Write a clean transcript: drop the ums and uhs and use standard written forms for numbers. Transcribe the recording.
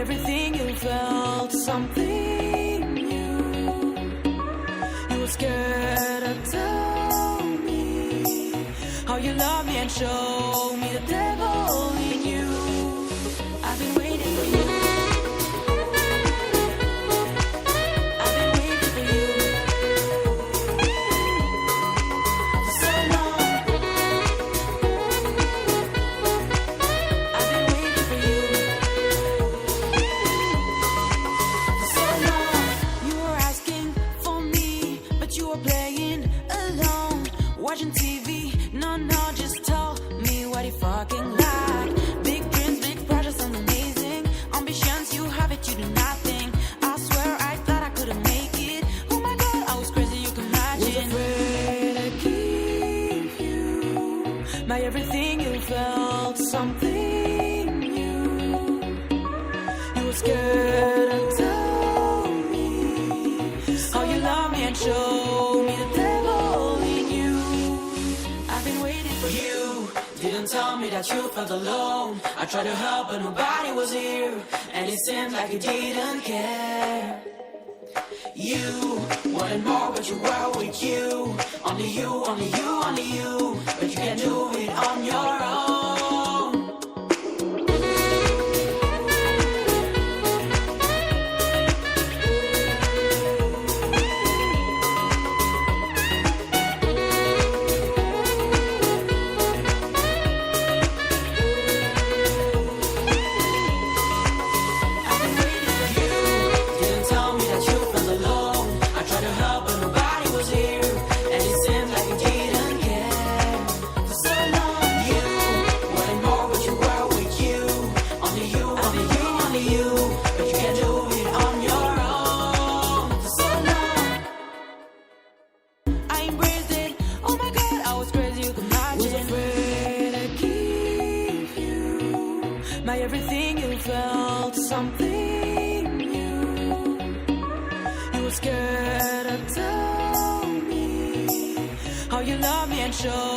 everything you felt something new. You were scared to tell me how you love me and show me the devil in you. I've been waiting for you. I've been waiting for you for so long. I've been waiting for you for so long. You were asking for me, but you were playing alone, watching TV. No, just tell me what you fucking like. Big dreams, big projects, and amazing ambitions. You have it, you do nothing. I swear I thought I couldn't make it. Oh my God, I was crazy, you can imagine. Was afraid I'd keep you. My everything, you felt something new. You were scared to tell me how you love me and show me the devil in you. I've been waiting for you. Didn't tell me that you felt alone. I tried to help, but nobody was here, and it seemed like you didn't care. You wanted more, but you were with you. Only you, only you, only you. But you can't do it on your own. I've been waiting for you. Didn't tell me that you felt alone. I tried to help, but nobody was here, and it seemed like you didn't care for so long. You wanted more, but you were with you. Only you, only you, only you. But you can't do it on your own for so long. I embraced it. Oh my God, I was crazy, you can imagine. Was afraid I'd keep you. My everything, you felt something new. You were scared to tell me how you love me and show